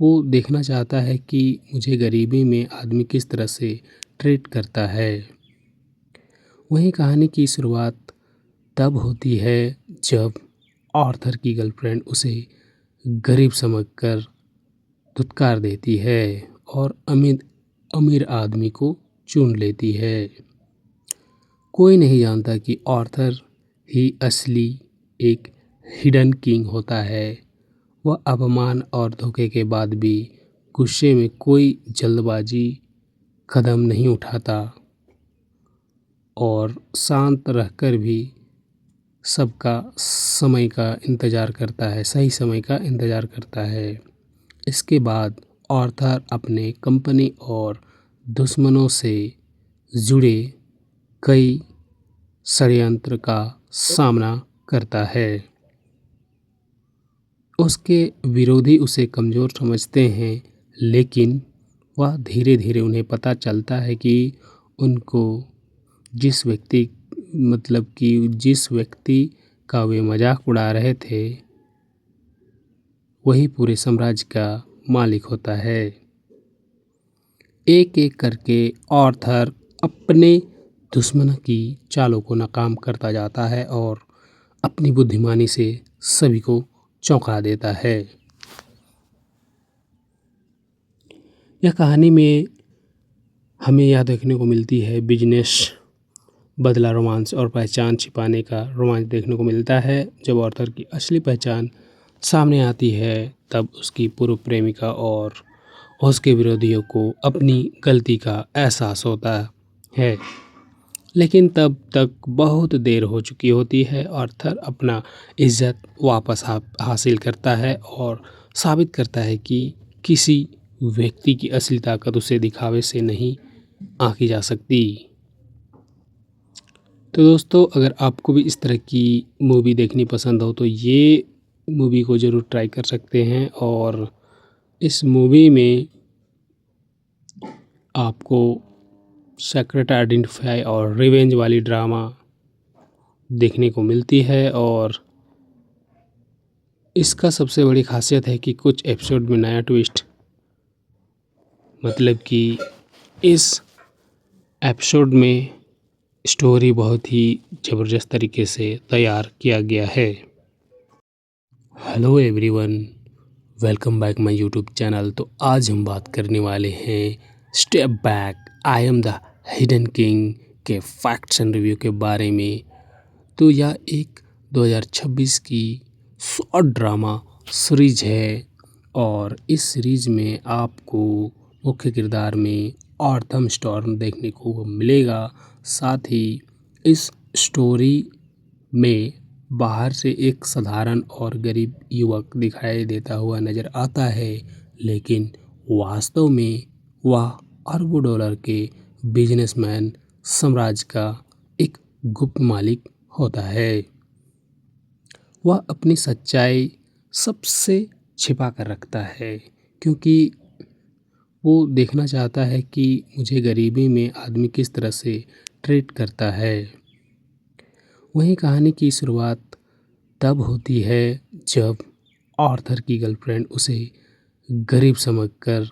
वो देखना चाहता है कि मुझे गरीबी में आदमी किस तरह से ट्रीट करता है। वहीं कहानी की शुरुआत तब होती है जब आर्थर की गर्लफ्रेंड उसे गरीब समझकर धुतकार देती है और अमीर आदमी को चुन लेती है। कोई नहीं जानता कि आर्थर ही असली एक हिडन किंग होता है। वह अपमान और धोखे के बाद भी गुस्से में कोई जल्दबाजी कदम नहीं उठाता और शांत रहकर भी सबका समय का इंतज़ार करता है, सही समय का इंतज़ार करता है। इसके बाद आर्थर अपने कंपनी और दुश्मनों से जुड़े कई षड्यंत्र का सामना करता है। उसके विरोधी उसे कमज़ोर समझते हैं, लेकिन वह धीरे धीरे उन्हें पता चलता है कि उनको जिस व्यक्ति का वे मजाक उड़ा रहे थे, वही पूरे साम्राज्य का मालिक होता है। एक एक करके आर्थर अपने दुश्मनों की चालों को नाकाम करता जाता है और अपनी बुद्धिमानी से सभी को चौंका देता है। यह कहानी में हमें यह देखने को मिलती है बिजनेस, बदला, रोमांस और पहचान छिपाने का रोमांच देखने को मिलता है। जब आर्थर की असली पहचान सामने आती है, तब उसकी पूर्व प्रेमिका और उसके विरोधियों को अपनी गलती का एहसास होता है, लेकिन तब तक बहुत देर हो चुकी होती है। आर्थर अपना इज्जत वापस हासिल करता है और साबित करता है कि किसी व्यक्ति की असली ताकत उसे दिखावे से नहीं आंकी जा सकती। तो दोस्तों, अगर आपको भी इस तरह की मूवी देखनी पसंद हो तो ये मूवी को ज़रूर ट्राई कर सकते हैं। और इस मूवी में आपको सीक्रेट आइडेंटिफाई और रिवेंज वाली ड्रामा देखने को मिलती है। और इसका सबसे बड़ी खासियत है कि कुछ एपिसोड में नया ट्विस्ट, मतलब कि इस एपिसोड में स्टोरी बहुत ही ज़बरदस्त तरीके से तैयार किया गया है। Hello everyone, welcome back my YouTube channel. तो आज हम बात करने वाले हैं step back I am the hidden king के फैक्ट्स एंड रिव्यू के बारे में। तो यह एक 2026 की शॉर्ट ड्रामा सीरीज है और इस सीरीज में आपको मुख्य किरदार में ऑर्थम स्टॉर्म देखने को मिलेगा। साथ ही इस स्टोरी में बाहर से एक साधारण और गरीब युवक दिखाई देता हुआ नज़र आता है, लेकिन वास्तव में वह अरबों डॉलर के बिजनेसमैन साम्राज्य का एक गुप्त मालिक होता है। वह अपनी सच्चाई सबसे छिपा कर रखता है, क्योंकि वो देखना चाहता है कि मुझे गरीबी में आदमी किस तरह से ट्रीट करता है। वहीं कहानी की शुरुआत तब होती है जब आर्थर की गर्लफ्रेंड उसे गरीब समझकर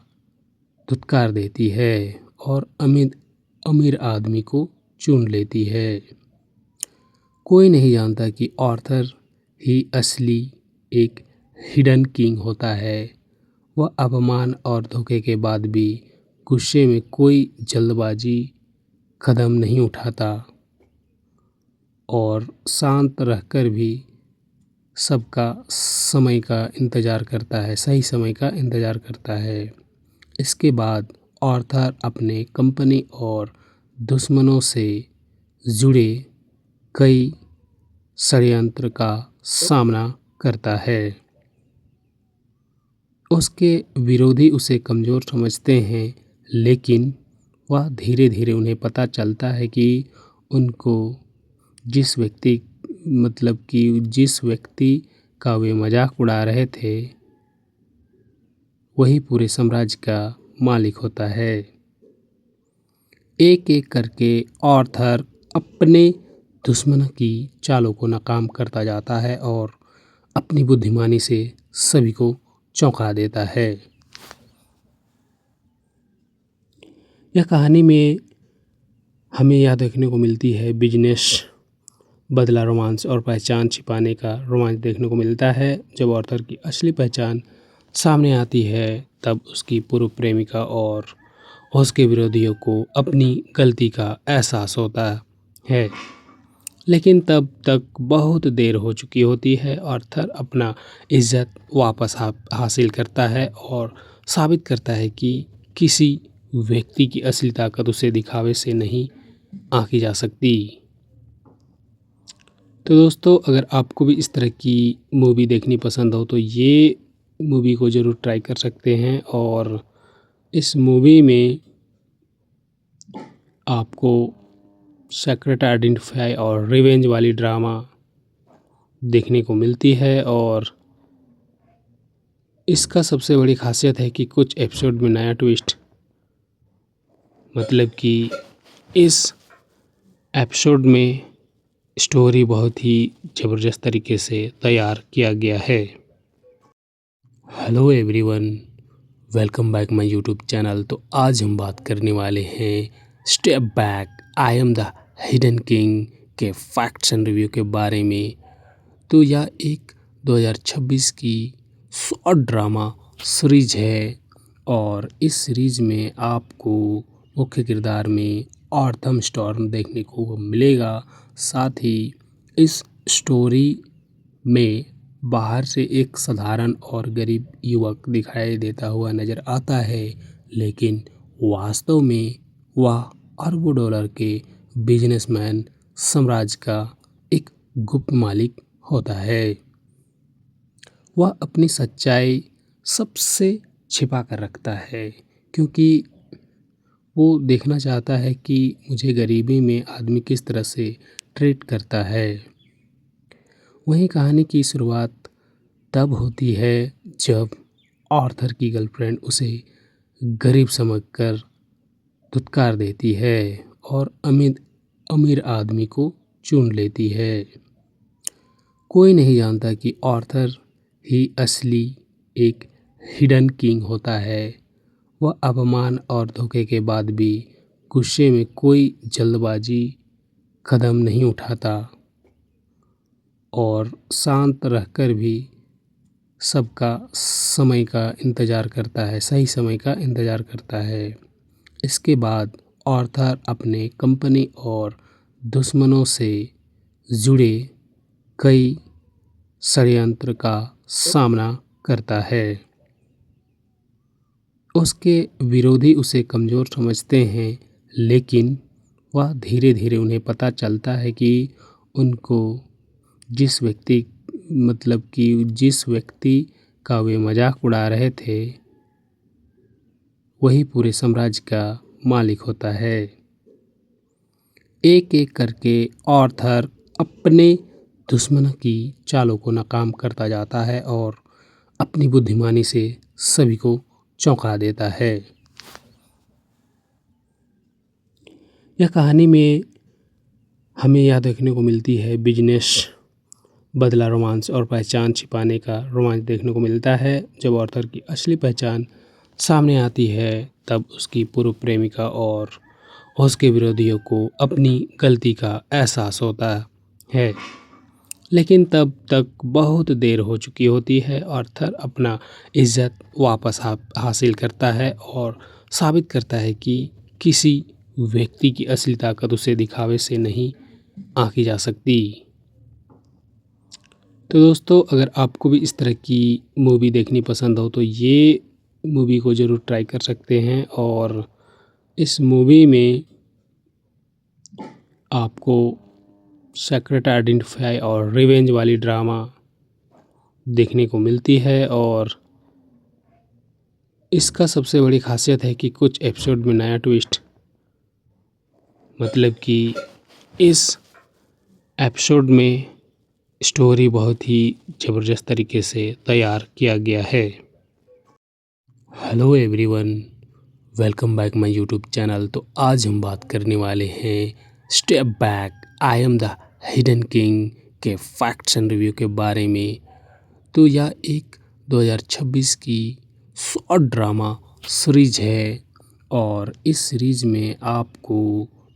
धुतकार देती है और अमीर अमीर आदमी को चुन लेती है। कोई नहीं जानता कि आर्थर ही असली एक हिडन किंग होता है। वह अपमान और धोखे के बाद भी गुस्से में कोई जल्दबाजी कदम नहीं उठाता और शांत रहकर भी सबका समय का इंतज़ार करता है, सही समय का इंतज़ार करता है। इसके बाद आर्थर अपने कंपनी और दुश्मनों से जुड़े कई षड्यंत्र का सामना करता है। उसके विरोधी उसे कमज़ोर समझते हैं, लेकिन वह धीरे धीरे उन्हें पता चलता है कि उनको जिस व्यक्ति का वे मजाक उड़ा रहे थे वही पूरे साम्राज्य का मालिक होता है। एक एक करके आर्थर अपने दुश्मनों की चालों को नाकाम करता जाता है और अपनी बुद्धिमानी से सभी को चौंका देता है। यह कहानी में हमें यह देखने को मिलती है बिजनेस, बदला, रोमांस और पहचान छिपाने का रोमांच देखने को मिलता है। जब आर्थर की असली पहचान सामने आती है तब उसकी पूर्व प्रेमिका और उसके विरोधियों को अपनी गलती का एहसास होता है, लेकिन तब तक बहुत देर हो चुकी होती है। आर्थर अपना इज्जत वापस हासिल करता है और साबित करता है कि किसी व्यक्ति की असली ताकत उसे दिखावे से नहीं आंकी जा सकती। तो दोस्तों, अगर आपको भी इस तरह की मूवी देखनी पसंद हो तो ये मूवी को ज़रूर ट्राई कर सकते हैं। और इस मूवी में आपको सीक्रेट आइडेंटिफाई और रिवेंज वाली ड्रामा देखने को मिलती है। और इसका सबसे बड़ी खासियत है कि कुछ एपिसोड में नया ट्विस्ट, मतलब कि इस एपिसोड में स्टोरी बहुत ही ज़बरदस्त तरीके से तैयार किया गया है। Hello everyone, welcome back my YouTube channel. तो आज हम बात करने वाले हैं step back I am the hidden king के फैक्ट्स एंड रिव्यू के बारे में। तो यह एक 2026 की शॉर्ट ड्रामा सीरीज है और इस सीरीज में आपको मुख्य किरदार में ऑर्थम स्टॉर्म देखने को मिलेगा। साथ ही इस स्टोरी में बाहर से एक साधारण और गरीब युवक दिखाई देता हुआ नज़र आता है, लेकिन वास्तव में वह अरबों डॉलर के बिजनेसमैन साम्राज्य का एक गुप्त मालिक होता है। वह अपनी सच्चाई सबसे छिपा कर रखता है, क्योंकि वो देखना चाहता है कि मुझे गरीबी में आदमी किस तरह से ट्रीट करता है। वहीं कहानी की शुरुआत तब होती है जब आर्थर की गर्लफ्रेंड उसे गरीब समझकर धुतकार देती है और अमीर अमीर आदमी को चुन लेती है। कोई नहीं जानता कि आर्थर ही असली एक हिडन किंग होता है। वह अपमान और धोखे के बाद भी गुस्से में कोई जल्दबाजी कदम नहीं उठाता और शांत रहकर भी सबका समय का इंतज़ार करता है, सही समय का इंतज़ार करता है। इसके बाद आर्थर अपने कंपनी और दुश्मनों से जुड़े कई षड्यंत्र का सामना करता है। उसके विरोधी उसे कमज़ोर समझते हैं, लेकिन वह धीरे धीरे उन्हें पता चलता है कि उनको जिस व्यक्ति का वे मजाक उड़ा रहे थे, वही पूरे साम्राज्य का मालिक होता है। एक एक करके आर्थर अपने दुश्मनों की चालों को नाकाम करता जाता है और अपनी बुद्धिमानी से सभी को चौंका देता है। यह कहानी में हमें यह देखने को मिलती है बिजनेस बदला रोमांस और पहचान छिपाने का रोमांच देखने को मिलता है। जब आर्थर की असली पहचान सामने आती है, तब उसकी पूर्व प्रेमिका और उसके विरोधियों को अपनी गलती का एहसास होता है, लेकिन तब तक बहुत देर हो चुकी होती है। आर्थर अपना इज्जत वापस हासिल करता है और साबित करता है कि किसी व्यक्ति की असली ताकत उसे दिखावे से नहीं आंकी जा सकती। तो दोस्तों, अगर आपको भी इस तरह की मूवी देखनी पसंद हो तो ये मूवी को ज़रूर ट्राई कर सकते हैं। और इस मूवी में आपको सीक्रेट आइडेंटिफाई और रिवेंज वाली ड्रामा देखने को मिलती है। और इसका सबसे बड़ी खासियत है कि कुछ एपिसोड में नया ट्विस्ट, मतलब कि इस एपिसोड में स्टोरी बहुत ही ज़बरदस्त तरीके से तैयार किया गया है। Hello everyone, welcome back my YouTube channel. तो आज हम बात करने वाले हैं step back I am the hidden king के फैक्ट्स एंड रिव्यू के बारे में। तो यह एक 2026 की शॉर्ट ड्रामा सीरीज है और इस सीरीज में आपको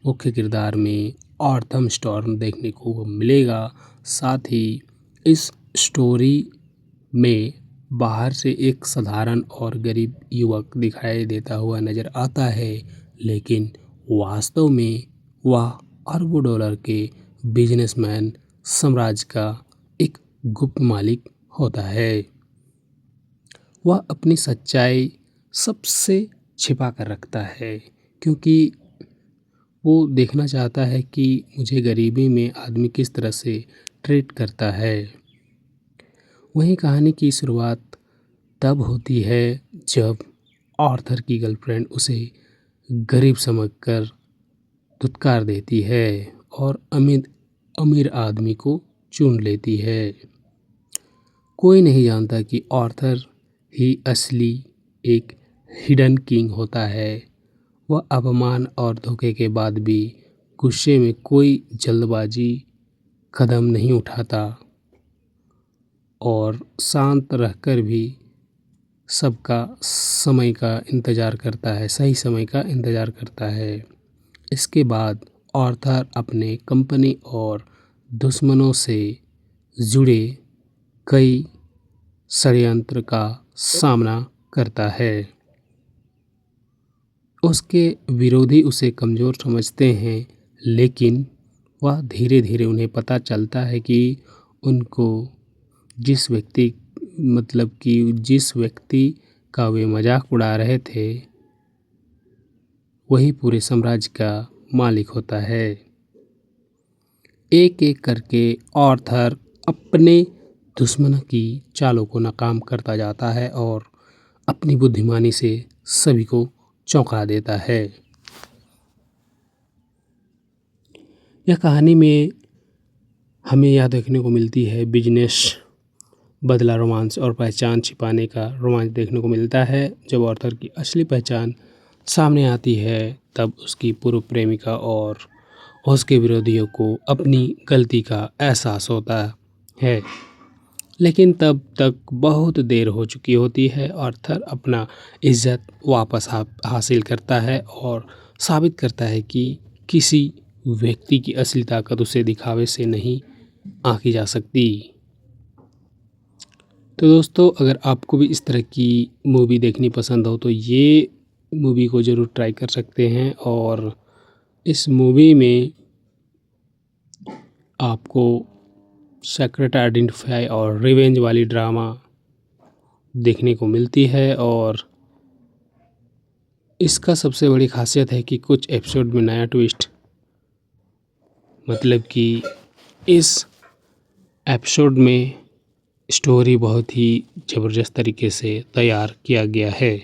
मुख्य किरदार में आर्थर स्टॉर्म देखने को मिलेगा। साथ ही इस स्टोरी में बाहर से एक साधारण और गरीब युवक दिखाई देता हुआ नज़र आता है, लेकिन वास्तव में वह अरबों डॉलर के बिजनेसमैन साम्राज्य का एक गुप्त मालिक होता है। वह अपनी सच्चाई सबसे छिपा कर रखता है, क्योंकि वो देखना चाहता है कि मुझे गरीबी में आदमी किस तरह से ट्रीट करता है। वहीं कहानी की शुरुआत तब होती है जब आर्थर की गर्लफ्रेंड उसे गरीब समझकर धुतकार देती है और अमीर आदमी को चुन लेती है। कोई नहीं जानता कि आर्थर ही असली एक हिडन किंग होता है। वह अपमान और धोखे के बाद भी गुस्से में कोई जल्दबाजी कदम नहीं उठाता और शांत रहकर भी सबका समय का इंतज़ार करता है, सही समय का इंतज़ार करता है। इसके बाद आर्थर अपने कंपनी और दुश्मनों से जुड़े कई षड्यंत्र का सामना करता है। उसके विरोधी उसे कमज़ोर समझते हैं, लेकिन वह धीरे धीरे उन्हें पता चलता है कि उनको जिस व्यक्ति का वे मजाक उड़ा रहे थे, वही पूरे साम्राज्य का मालिक होता है। एक एक करके ऑर्थर अपने दुश्मनों की चालों को नाकाम करता जाता है और अपनी बुद्धिमानी से सभी को चौंका देता है। यह कहानी में हमें यह देखने को मिलती है बिजनेस, बदला, रोमांस और पहचान छिपाने का रोमांच देखने को मिलता है। जब ऑर्थर की असली पहचान सामने आती है तब उसकी पूर्व प्रेमिका और उसके विरोधियों को अपनी गलती का एहसास होता है, लेकिन तब तक बहुत देर हो चुकी होती है। ऑर्थर अपना इज्जत वापस हासिल करता है और साबित करता है कि किसी व्यक्ति की असली ताकत उसे दिखावे से नहीं आंकी जा सकती। तो दोस्तों, अगर आपको भी इस तरह की मूवी देखनी पसंद हो तो ये मूवी को ज़रूर ट्राई कर सकते हैं। और इस मूवी में आपको सीक्रेट आइडेंटिफाई और रिवेंज वाली ड्रामा देखने को मिलती है। और इसका सबसे बड़ी खासियत है कि कुछ एपिसोड में नया ट्विस्ट, मतलब कि इस एपिसोड में स्टोरी बहुत ही ज़बरदस्त तरीके से तैयार किया गया है।